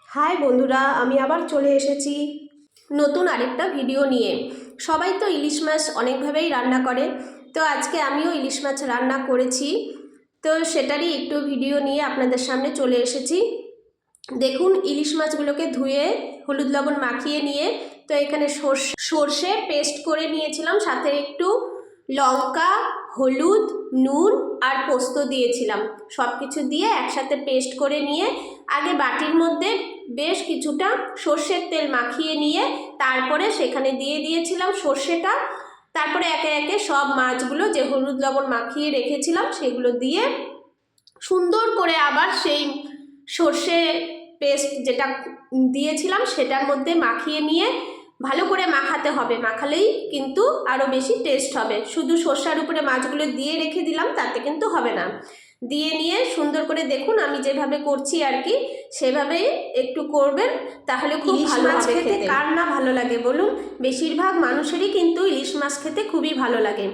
High বন্ধুরা, আমি আবার চলে এসেছি নতুন আরেকটা ভিডিও নিয়ে। সবাই তো ইলিশ মাছ অনেকভাবেই রান্না করে, তো আজকে আমিও ইলিশ মাছ রান্না করেছি। তো সেটারই একটু ভিডিও নিয়ে আপনাদের সামনে চলে এসেছি। দেখুন, ইলিশ মাছগুলোকে ধুয়ে হলুদ লবণ মাখিয়ে নিয়ে, তো এখানে সর্ষে পেস্ট করে নিয়েছিলাম, সাথে একটু লঙ্কা, হলুদ, নুন আর পোস্ত দিয়েছিলাম। সব কিছু দিয়ে একসাথে পেস্ট করে নিয়ে আগে বাটির মধ্যে বেশ কিছুটা সর্ষের তেল মাখিয়ে নিয়ে তারপরে সেখানে দিয়ে দিয়েছিলাম সর্ষেটা। তারপরে একে একে সব মাছগুলো যে হলুদ লবণ মাখিয়ে রেখেছিলাম সেগুলো দিয়ে সুন্দর করে আবার সেই সর্ষে পেস্ট যেটা দিয়েছিলাম সেটার মধ্যে মাখিয়ে নিয়ে ভালো করে মাখাতে হবে। মাখালেই কিন্তু আরও বেশি টেস্ট হবে। শুধু সর্ষার উপরে মাছগুলো দিয়ে রেখে দিলাম তাতে কিন্তু হবে না। দিয়ে নিয়ে সুন্দর করে দেখুন আমি যেভাবে করছি আর কি, সেভাবেই একটু করবেন, তাহলে খুব ভালো হবে খেতে। কার না ভালো লাগে বলুন? বেশিরভাগ মানুষেরই কিন্তু ইলিশ মাছ খেতে খুবই ভালো লাগে।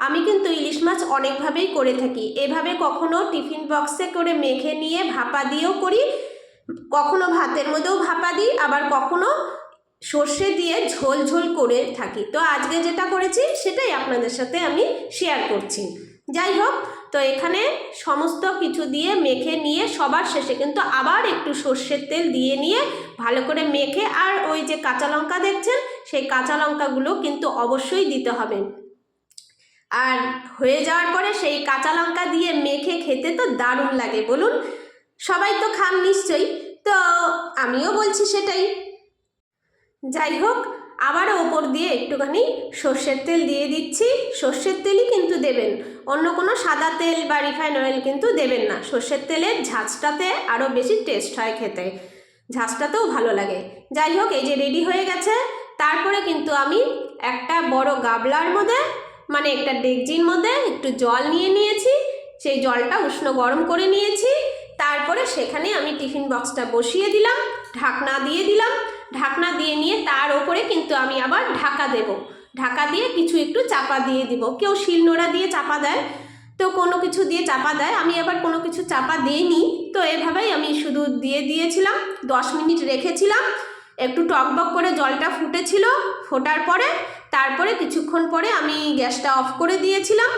আমি কিন্তু ইলিশ মাছ অনেকভাবেই করে থাকি। এভাবে কখনো টিফিন বক্সে করে মেখে নিয়ে ভাপা দিয়েও করি, কখনো ভাতের মধ্যেও ভাপা দিই, আবার কখনো সর্ষে দিয়ে ঝোল ঝোল করে থাকি। তো আজকে যেটা করেছি সেটাই আপনাদের সাথে আমি শেয়ার করছি। যাই হোক, তো এখানে সমস্ত কিছু দিয়ে মেখে নিয়ে সবার শেষে কিন্তু আবার একটু সর্ষের তেল দিয়ে নিয়ে ভালো করে মেখে, আর ওই যে কাঁচা লঙ্কা দেখছেন সেই কাঁচা লঙ্কাগুলো কিন্তু অবশ্যই দিতে হবে। আর হয়ে যাওয়ার পরে সেই কাঁচা লঙ্কা দিয়ে মেখে খেতে তো দারুণ লাগে বলুন। সবাই তো খান নিশ্চয়ই, তো আমিও বলছি সেটাই। যাই হোক, আবারও ওপর দিয়ে একটুখানি সর্ষের তেল দিয়ে দিচ্ছি। সর্ষের তেলই কিন্তু দেবেন, অন্য কোনো সাদা তেল বা রিফাইন অয়েল কিন্তু দেবেন না। সর্ষের তেলের ঝাঁঝটাতে আরও বেশি টেস্ট হয় খেতে, ঝাঁঝটাতেও ভালো লাগে। যাই হোক, এই যে রেডি হয়ে গেছে। তারপরে কিন্তু আমি একটা বড় গামলার মধ্যে, মানে একটা ডেকচির মধ্যে একটু জল নিয়ে নিয়েছি। সেই জলটা উষ্ণ গরম করে নিয়েছি। তারপরে সেখানে আমি টিফিন বক্সটা বসিয়ে দিলাম, ঢাকনা দিয়ে দিলাম। ঢাকনা দিয়ে নিয়ে তার ওপরে কিন্তু আমি আবার ঢাকা দেব। ঢাকা দিয়ে কিছু একটু চাপা দিয়ে দিব। কেউ শিলনোড়া দিয়ে চাপা দেয়, তো কোনো কিছু দিয়ে চাপা দেয়, আমি আবার কোনো কিছু চাপা দিইনি। তো এভাবেই আমি শুধু দিয়ে দিয়েছিলাম, 10 মিনিট রেখেছিলাম। একটু টকবক করে জলটা ফুটেছিল, ফোটার পরে তারপরে কিছুক্ষণ পরে আমি গ্যাসটা অফ করে দিয়েছিলাম।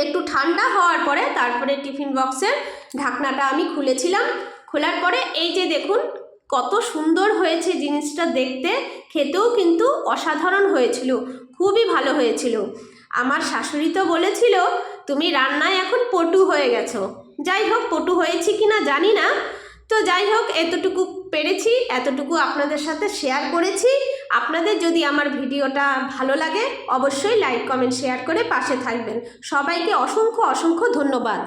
একটু ঠান্ডা হওয়ার পরে তারপরে টিফিন বক্সের ঢাকনাটা আমি খুলেছিলাম। খোলার পরে এই যে দেখুন কত সুন্দর হয়েছে জিনিসটা দেখতে, খেতেও কিন্তু অসাধারণ হয়েছিল, খুবই ভালো হয়েছিল। আমার শাশুড়ি তো বলেছিল তুমি রান্নায় এখন পটু হয়ে গেছো। যাই হোক, পটু হয়েছি কি না জানি না, তো যাই হোক এতটুকু পেরেছি, এতটুকু আপনাদের সাথে শেয়ার করেছি। আপনাদের যদি আমার ভিডিওটা ভালো লাগে অবশ্যই লাইক কমেন্ট শেয়ার করে পাশে থাকবেন। সবাইকে অসংখ্য অসংখ্য ধন্যবাদ।